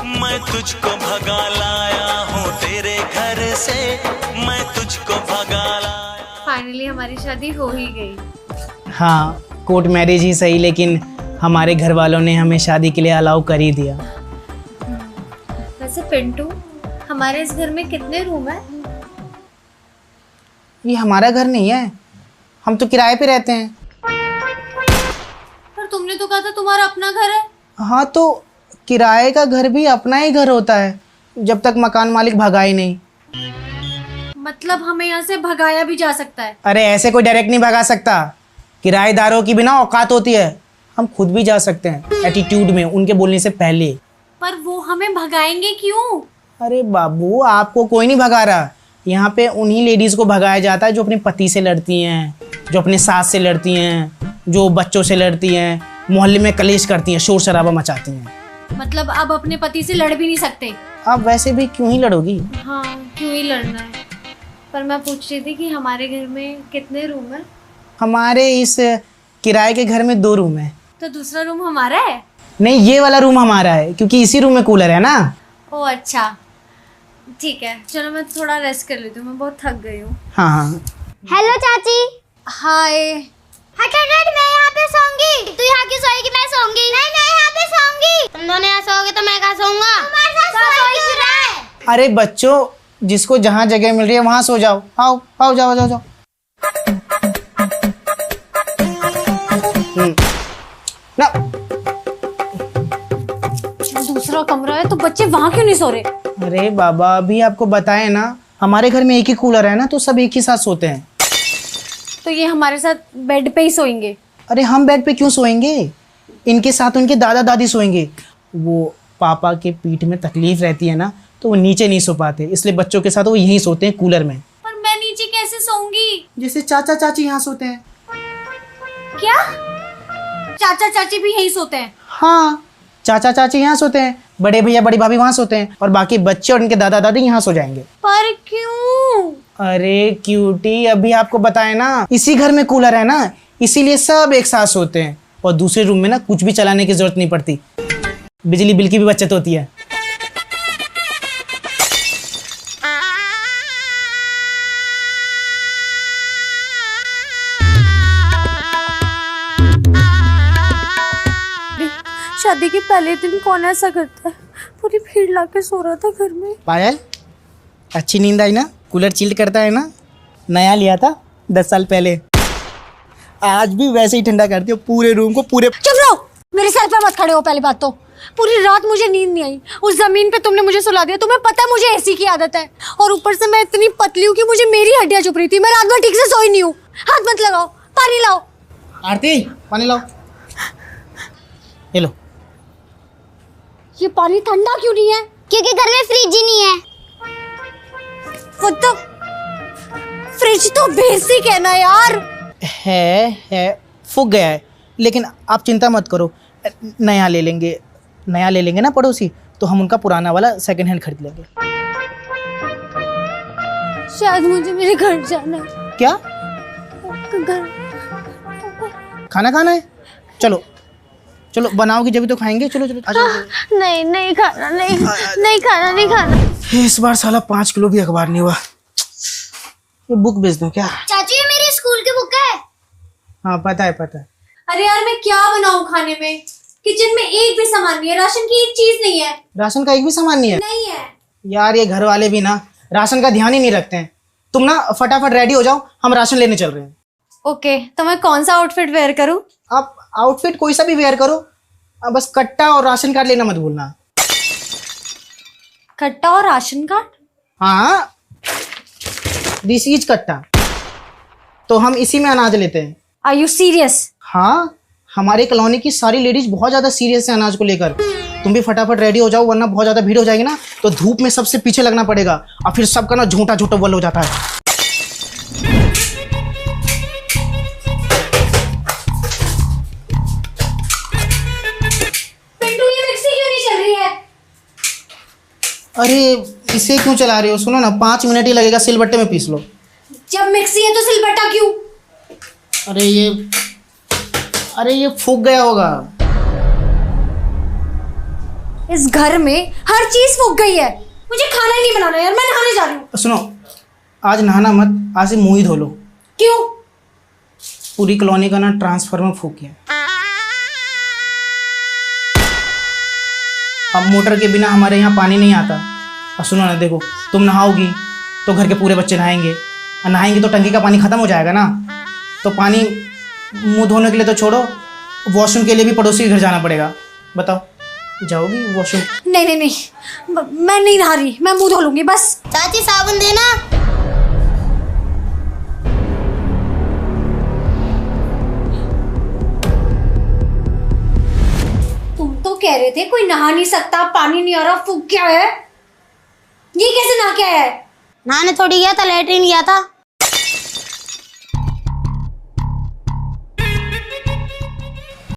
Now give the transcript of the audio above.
मैं तुझको भगा लाया हूँ तेरे घर से, मैं तुझको भगा लाया। फाइनली हमारी शादी हो ही गई। हाँ, कोर्ट मैरिज ही सही, लेकिन हमारे घर वालों ने हमें शादी के लिए अलाउ कर ही दिया। वैसे पिंटू, हमारे इस घर में कितने रूम है? ये हमारा घर नहीं है, हम तो किराए पे रहते हैं। पर तुमने तो कहा था तुम्हारा अपना घर है। हाँ, तो किराए का घर भी अपना ही घर होता है जब तक मकान मालिक भगाए नहीं। मतलब हमें यहाँ से भगाया भी जा सकता है? अरे ऐसे कोई डायरेक्ट नहीं भगा सकता, किराएदारों की बिना औकात होती है। हम खुद भी जा सकते हैं एटीट्यूड में, उनके बोलने से पहले। पर वो हमें भगाएंगे क्यों? अरे बाबू, आपको कोई नहीं भगा रहा। यहाँ पे उन्हीं लेडीज को भगाया जाता है जो अपने पति से लड़ती हैं, जो अपने सास से लड़ती हैं, जो बच्चों से लड़ती हैं, मोहल्ले में कलेश करती हैं, शोर शराबा मचाती हैं। मतलब अब अपने पति से लड़ भी नहीं सकते? आप वैसे भी क्यों ही लड़ोगी? हाँ, क्यों ही लड़ना है। पर मैं पूछ रही थी कि हमारे घर में कितने रूम है? हमारे इस किराए के घर में 2 रूम है। तो दूसरा रूम हमारा है? नहीं, ये वाला रूम हमारा है, क्योंकि इसी रूम में कूलर है ना। ओ अच्छा, ठीक है, चलो मैं थोड़ा रेस्ट कर लेती हूँ, मैं बहुत थक गई हूँ। हाँ हाँ। हेलो चाची। हाय। हट हट हट, मैं यहाँ पे सोऊंगी। तू यहाँ क्यों सोएगी? मैं सोऊंगी। नहीं मैं यहाँ पे सोऊंगी। तुम दोनों यहाँ सोओगे तो मैं कहाँ सोऊंगा? तुम्हारे साथ सोई क्यों रहा है? अरे बच्चों, जिसको जहाँ जगह मिल रही है वहाँ सो जाओ। आओ आओ, जाओ जाओ जाओ। ना, दूसरा कमरा है तो बच्चे वहाँ क्यों नहीं सो रहे? अरे बाबा, अभी आपको बताए ना, हमारे घर में एक ही कूलर है ना, तो सब एक ही साथ सोते हैं। तो ये हमारे साथ बेड पे ही सोएंगे? अरे हम बेड पे क्यों सोएंगे, इनके साथ उनके दादा दादी सोएंगे। वो पापा के पीठ में तकलीफ रहती है ना, तो वो नीचे नहीं सो पाते, इसलिए बच्चों के साथ वो यहीं सोते हैं कूलर में। पर मैं नीचे कैसे सोऊंगी? जैसे चाचा चाची यहाँ सोते हैं। क्या? चाचा चाची भी यहीं सोते हैं? हाँ, चाचा चाची यहाँ सोते हैं, बड़े भैया बड़ी भाभी वहाँ सोते हैं, और बाकी बच्चे और उनके दादा दादी यहाँ सो जाएंगे। पर क्यों? अरे क्यूटी, अभी आपको बताया ना, इसी घर में कूलर है ना, इसीलिए सब एक साथ सोते हैं। और दूसरे रूम में ना कुछ भी चलाने की जरूरत नहीं पड़ती, बिजली बिल की भी बचत होती है। शादी के पहले दिन कौन ऐसा करता है? पूरी भीड़ लाके सो रहा था घर में। पायल, अच्छी नींद आई ना? कूलर चिल्ड करता है ना, नया लिया था 10 साल पहले। आज भी वैसे ही ठंडा करती हो पूरे रूम को। पूरे चुप रहो, मेरे सर पे मत खड़े हो। पहली बात तो पूरी रात मुझे नींद नहीं आई, उस जमीन पे तुमने मुझे सुला दिया। तुम्हें पता है मुझे एसी की आदत है, और ऊपर से मैं इतनी पतली हूँ कि मुझे मेरी हड्डियां चुभ रही थी। मैं रात भर ठीक से सोई नहीं हूँ। हाथ मत लगाओ, पानी लाओ। आरती, पानी लाओ। ये लो। ये पानी ठंडा क्यों नहीं है? क्योंकि घर में फ्रिज ही नहीं है। वो तो फ्रिज तो बेसिक है ना यार। है फूक गया है, लेकिन आप चिंता मत करो, नया ले लेंगे ना पड़ोसी, तो हम उनका पुराना वाला सेकंड हैंड खरीद लेंगे। शायद मुझे मेरे घर जाना है। क्या? घर खाना खाना है? चलो चलो, बनाओगी जब तो खाएंगे। चलो चलो, चलो। नहीं नहीं खाना, नहीं खाना। इस बार साला 5 किलो भी अखबार नहीं हुआ। ये बुक बेच दो क्या? चाचू ये मेरी स्कूल की बुक है। हाँ पता है। अरे यार, मैं क्या बनाऊं खाने में? किचन में एक भी सामान नहीं है, राशन की एक चीज नहीं है। राशन का एक भी सामान नहीं है? नहीं है यार, ये घर वाले भी ना राशन का ध्यान ही नहीं रखते हैं। तुम ना फटाफट रेडी हो जाओ, हम राशन लेने चल रहे हैं। ओके, तो मैं कौन सा आउटफिट वेयर करूं? आप आउटफिट कोई सा भी वेयर करो, बस कट्टा और राशन कार्ड लेना मत भूलना। कट्टा और राशन कार्ड? हाँ, दिस इज कट्टा, तो हम इसी में अनाज लेते हैं। Are you serious? हाँ, हमारे कॉलोनी की सारी लेडीज बहुत ज्यादा सीरियस है अनाज को लेकर। तुम भी फटाफट रेडी हो जाओ, वरना बहुत ज्यादा भीड़ हो जाएगी ना, तो धूप में सबसे पीछे लगना पड़ेगा, और फिर सबका ना झूठा बल हो जाता है। अरे इसे क्यों चला रहे हो? सुनो ना, 5 मिनट ही लगेगा, सिलबट्टे में पीस लो। जब मिक्सी है तो सिलबट्टा क्यों? अरे ये फूक गया होगा। इस घर में हर चीज फूक गई है। मुझे खाना ही नहीं बनाना यार, मैं नहाने जा रही हूँ। सुनो, आज नहाना मत, आज से मुंह ही धो लो। क्यों? पूरी कॉलोनी का ना ट्रांसफार्मर फूक गया। अब मोटर के बिना हमारे यहाँ पानी नहीं आता। और सुनो ना, देखो तुम नहाओगी तो घर के पूरे बच्चे नहाएंगे, और नहाएंगे तो टंकी का पानी खत्म हो जाएगा ना। तो पानी मुंह धोने के लिए तो छोड़ो, वॉशरूम के लिए भी पड़ोसी के घर जाना पड़ेगा। बताओ, जाओगी वॉशरूम? नहीं नहीं नहीं, मैं नहीं नहा रही, मैं मुंह धो लूंगी बस। चाची साबुन देना। तुम तो कह रहे थे कोई नहा नहीं सकता, पानी नहीं आ रहा, फूक क्या है? ये कैसे नहा के आया है? नहाने थोड़ी गया था, लेटरिन गया था।